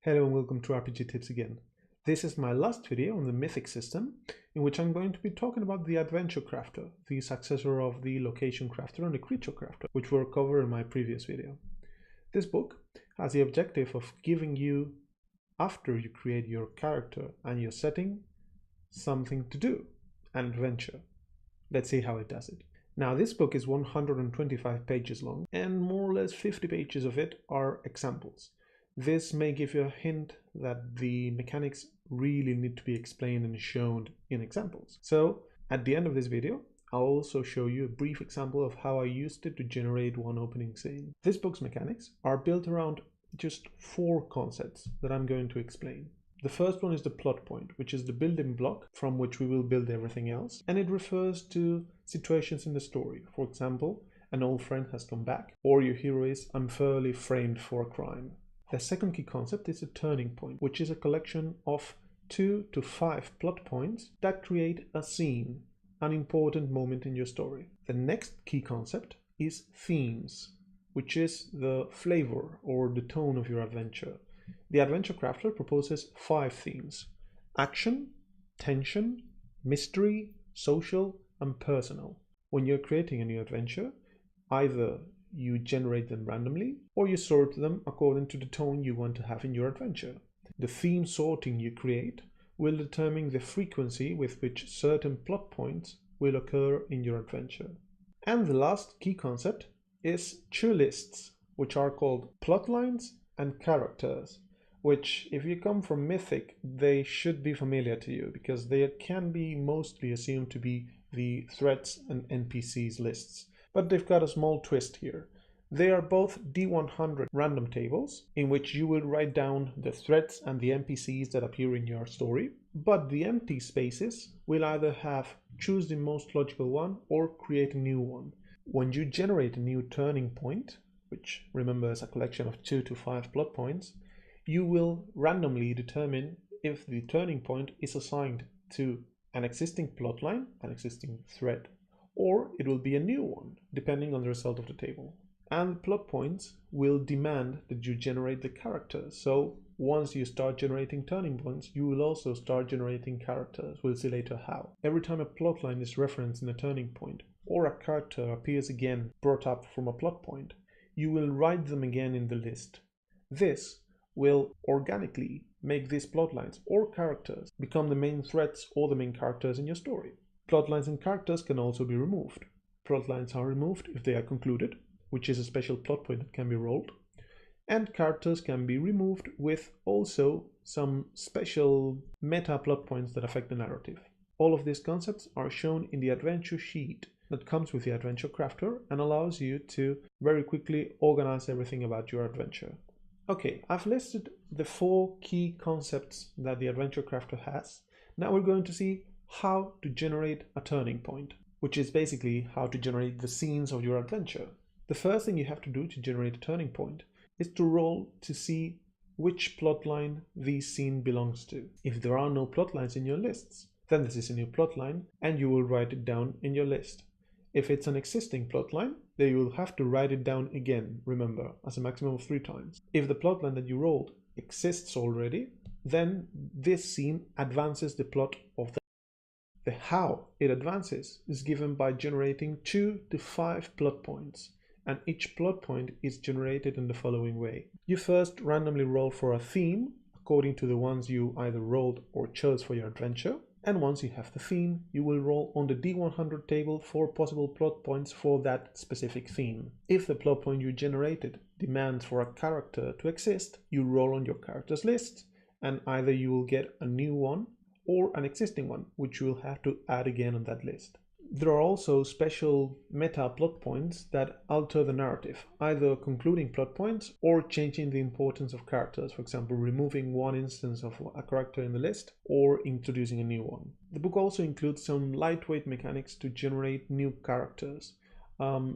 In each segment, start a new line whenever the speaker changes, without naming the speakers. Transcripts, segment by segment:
Hello and welcome to RPG Tips again. This is my last video on the Mythic system, in which I'm going to be talking about the Adventure Crafter, the successor of the Location Crafter and the Creature Crafter, which were covered in my previous video. This book has the objective of giving you, after you create your character and your setting, something to do, an adventure. Let's see how it does it. Now, this book is 125 pages long, and more or less 50 pages of it are examples. This may give you a hint that the mechanics really need to be explained and shown in examples. So at the end of this video, I'll also show you a brief example of how I used it to generate one opening scene. This book's mechanics are built around just 4 concepts that I'm going to explain. The first one is the plot point, which is the building block from which we will build everything else, and it refers to situations in the story. For example, an old friend has come back, or your hero is unfairly framed for a crime. The second key concept is a turning point, which is a collection of 2 to 5 plot points that create a scene, an important moment in your story. The next key concept is themes, which is the flavor or the tone of your adventure. The Adventure Crafter proposes 5 themes: action, tension, mystery, social, and personal. When you're creating a new adventure, either you generate them randomly, or you sort them according to the tone you want to have in your adventure. The theme sorting you create will determine the frequency with which certain plot points will occur in your adventure. And the last key concept is 2 lists, which are called plotlines and characters, which, if you come from Mythic, they should be familiar to you, because they can be mostly assumed to be the threats and NPCs lists. But they've got a small twist here. They are both D100 random tables in which you will write down the threats and the NPCs that appear in your story, but the empty spaces will either have choose the most logical one or create a new one. When you generate a new turning point, which remember is a collection of 2 to 5 plot points, you will randomly determine if the turning point is assigned to an existing plotline, an existing thread, or it will be a new one, depending on the result of the table. And plot points will demand that you generate the characters. So once you start generating turning points, you will also start generating characters. We'll see later how. Every time a plotline is referenced in a turning point, or a character appears again brought up from a plot point, you will write them again in the list. This will organically make these plotlines or characters become the main threats or the main characters in your story. Plotlines and characters can also be removed. Plotlines are removed if they are concluded, which is a special plot point that can be rolled, and characters can be removed with also some special meta plot points that affect the narrative. All of these concepts are shown in the adventure sheet that comes with the Adventure Crafter and allows you to very quickly organize everything about your adventure. Okay, I've listed the 4 key concepts that the Adventure Crafter has. Now we're going to see how to generate a turning point, which is basically how to generate the scenes of your adventure. The first thing you have to do to generate a turning point is to roll to see which plotline the scene belongs to. If there are no plotlines in your lists, then this is a new plotline and you will write it down in your list. If it's an existing plotline, then you will have to write it down again, remember, as a maximum of 3 times. If the plotline that you rolled exists already, then this scene advances the plot of the how it advances is given by generating 2 to 5 plot points, and each plot point is generated in the following way. You first randomly roll for a theme according to the ones you either rolled or chose for your adventure, and once you have the theme, you will roll on the D100 table for possible plot points for that specific theme. If the plot point you generated demands for a character to exist, you roll on your characters list, and either you will get a new one or an existing one, which you will have to add again on that list. There are also special meta plot points that alter the narrative, either concluding plot points or changing the importance of characters, for example, removing one instance of a character in the list or introducing a new one. The book also includes some lightweight mechanics to generate new characters.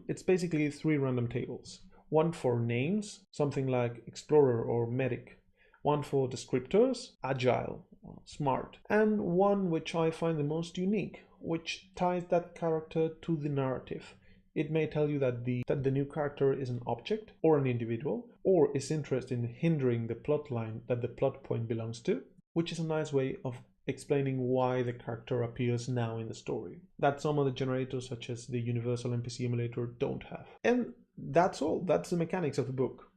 It's basically 3 random tables. One for names, something like Explorer or Medic. One for descriptors, Agile, Smart, and one which I find the most unique, which ties that character to the narrative. It may tell you that the new character is an object or an individual, or is interested in hindering the plot line that the plot point belongs to, which is a nice way of explaining why the character appears now in the story, that some of the generators such as the universal NPC emulator don't have. And that's all. That's the mechanics of the book.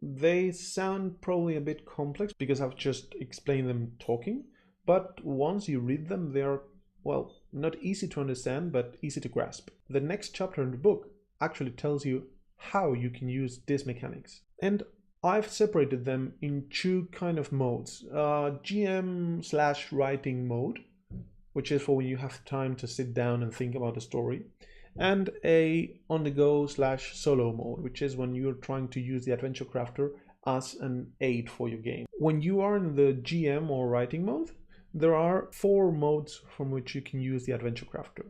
They sound probably a bit complex because I've just explained them talking, but once you read them, they are, well, not easy to understand, but easy to grasp. The next chapter in the book actually tells you how you can use these mechanics. And I've separated them in two kind of modes. GM/writing mode, which is for when you have time to sit down and think about the story, and a on-the-go/solo mode, which is when you're trying to use the adventure crafter as an aid for your game. When you are in the GM or writing mode, there are 4 modes from which you can use the adventure crafter.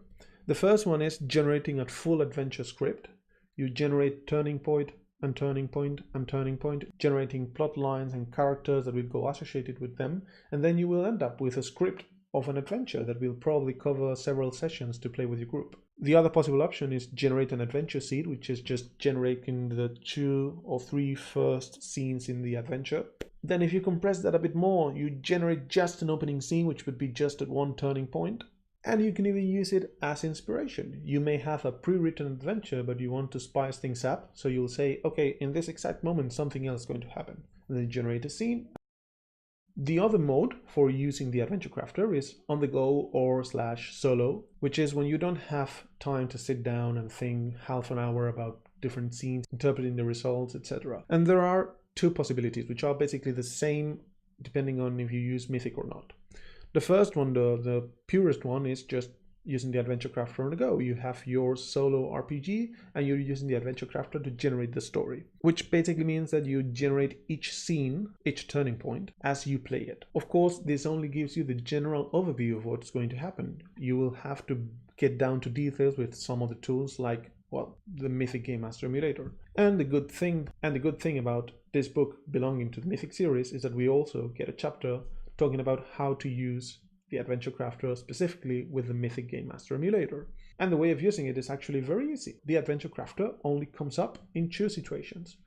The first one is generating a full adventure script. You generate turning point and turning point and turning point, generating plot lines and characters that will go associated with them, and then you will end up with a script of an adventure that will probably cover several sessions to play with your group. The other possible option is generate an adventure seed, which is just generating the 2 or 3 first scenes in the adventure. Then if you compress that a bit more, you generate just an opening scene, which would be just at one turning point. And you can even use it as inspiration. You may have a pre-written adventure, but you want to spice things up. So you'll say, okay, in this exact moment, something else is going to happen. And then generate a scene. The other mode for using the adventure crafter is on the go or /solo, which is when you don't have time to sit down and think half an hour about different scenes, interpreting the results, etc. And there are 2 possibilities, which are basically the same depending on if you use Mythic or not. The first one, the purest one, is just using the adventure crafter on the go. You have your solo RPG and you're using the adventure crafter to generate the story, which basically means that you generate each scene, each turning point, as you play it. Of course, this only gives you the general overview of what's going to happen. You will have to get down to details with some of the tools like, well, the Mythic Game Master Emulator. And the good thing about this book belonging to the Mythic series is that we also get a chapter talking about how to use the adventure crafter specifically with the Mythic Game Master Emulator. And the way of using it is actually very easy. The adventure crafter only comes up in 2 situations.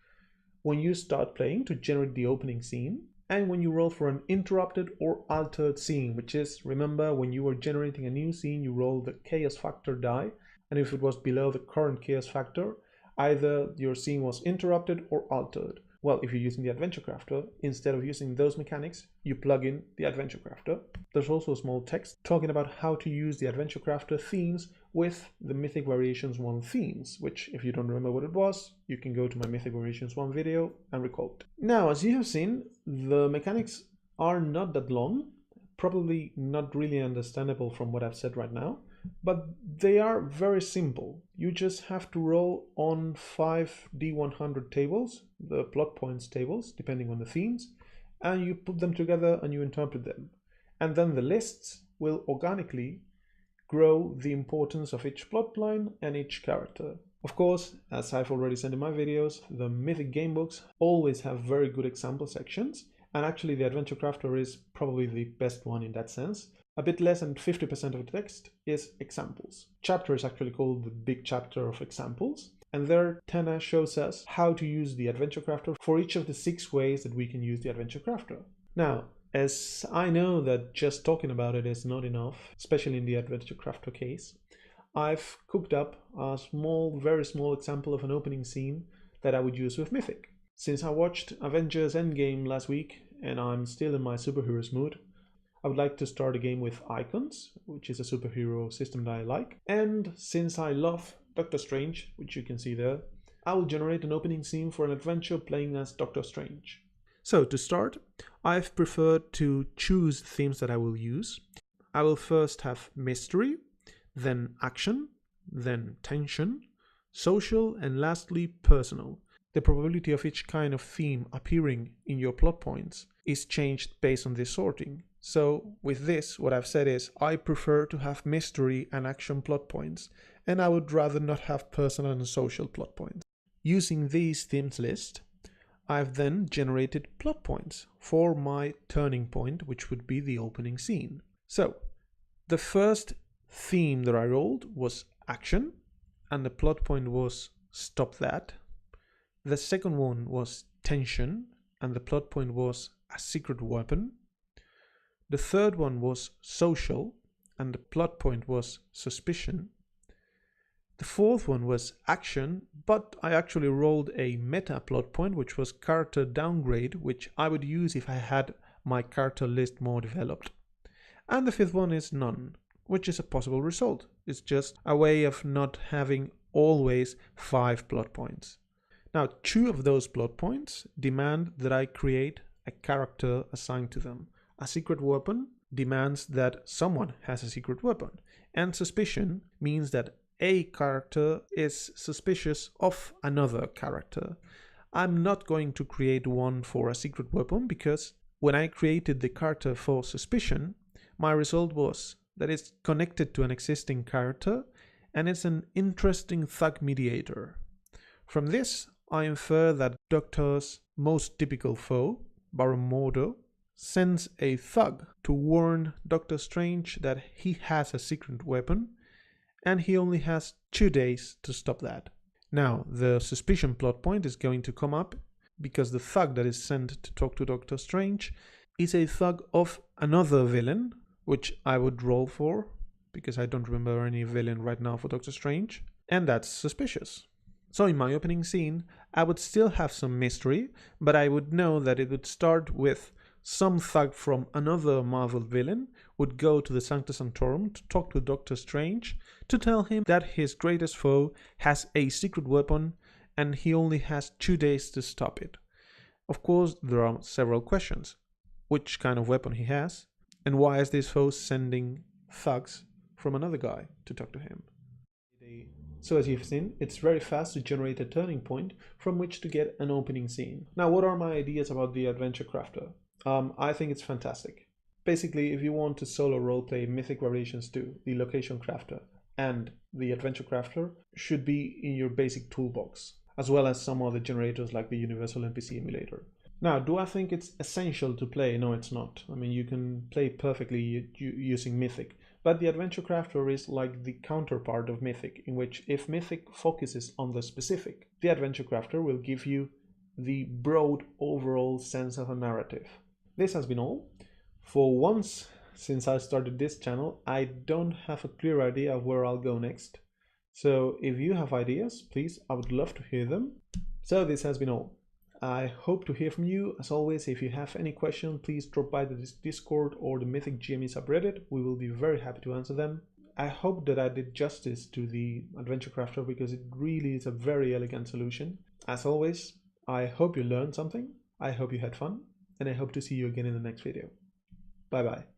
When you start playing to generate the opening scene, and when you roll for an interrupted or altered scene, which is, remember, when you are generating a new scene, you roll the chaos factor die, and if it was below the current chaos factor, either your scene was interrupted or altered. Well, if you're using the adventure crafter, instead of using those mechanics, you plug in the adventure crafter. There's also a small text talking about how to use the adventure crafter themes with the Mythic Variations 1 themes, which, if you don't remember what it was, you can go to my Mythic Variations 1 video and recall it. Now, as you have seen, the mechanics are not that long, probably not really understandable from what I've said right now, but they are very simple. You just have to roll on 5 D100 tables, the plot points tables, depending on the themes, and you put them together and you interpret them. And then the lists will organically grow the importance of each plot line and each character. Of course, as I've already said in my videos, the Mythic game books always have very good example sections, and actually the Adventure Crafter is probably the best one in that sense. A bit less than 50% of the text is examples. Chapter is actually called the big chapter of examples, and there Tana shows us how to use the Adventure Crafter for each of the 6 ways that we can use the Adventure Crafter. Now, as I know that just talking about it is not enough, especially in the Adventure Crafter case, I've cooked up a small, very small example of an opening scene that I would use with Mythic. Since I watched Avengers Endgame last week and I'm still in my superheroes mood, I would like to start a game with Icons, which is a superhero system that I like. And since I love Doctor Strange, which you can see there, I will generate an opening scene for an adventure playing as Doctor Strange. So to start, I've preferred to choose themes that I will use. I will first have mystery, then action, then tension, social, and lastly personal. The probability of each kind of theme appearing in your plot points is changed based on this sorting. So with this, what I've said is I prefer to have mystery and action plot points, and I would rather not have personal and social plot points. Using these themes list, I've then generated plot points for my turning point, which would be the opening scene. So the first theme that I rolled was action, and the plot point was stop that. The second one was tension, and the plot point was a secret weapon. The third one was social, and the plot point was suspicion. The fourth one was action, but I actually rolled a meta plot point, which was character downgrade, which I would use if I had my character list more developed. And the fifth one is none, which is a possible result. It's just a way of not having always 5 plot points. Now, 2 of those plot points demand that I create a character assigned to them. A secret weapon demands that someone has a secret weapon, and suspicion means that a character is suspicious of another character. I'm not going to create one for a secret weapon because when I created the character for suspicion, my result was that it's connected to an existing character and it's an interesting thug mediator. From this, I infer that Doctor's most typical foe, Baron Mordo, sends a thug to warn Doctor Strange that he has a secret weapon and he only has 2 days to stop that. Now, the suspicion plot point is going to come up because the thug that is sent to talk to Doctor Strange is a thug of another villain, which I would roll for because I don't remember any villain right now for Doctor Strange, and that's suspicious. So in my opening scene, I would still have some mystery, but I would know that it would start with some thug from another Marvel villain would go to the Sancta Sanctorum to talk to Doctor Strange to tell him that his greatest foe has a secret weapon and he only has 2 days to stop it. Of course, there are several questions. Which kind of weapon he has, and why is this foe sending thugs from another guy to talk to him? So as you've seen, it's very fast to generate a turning point from which to get an opening scene. Now, what are my ideas about the Adventure Crafter? I think it's fantastic. Basically, if you want to solo roleplay Mythic Variations 2, the Location Crafter and the Adventure Crafter should be in your basic toolbox, as well as some other generators like the Universal NPC Emulator. Now, do I think it's essential to play? No, it's not. I mean, you can play perfectly using Mythic, but the Adventure Crafter is like the counterpart of Mythic, in which if Mythic focuses on the specific, the Adventure Crafter will give you the broad overall sense of a narrative. This has been all. For once, since I started this channel, I don't have a clear idea of where I'll go next. So if you have ideas, please, I would love to hear them. So this has been all. I hope to hear from you. As always, if you have any question, please drop by the Discord or the Mythic GME subreddit. We will be very happy to answer them. I hope that I did justice to the Adventure Crafter because it really is a very elegant solution. As always, I hope you learned something. I hope you had fun. And I hope to see you again in the next video. Bye bye.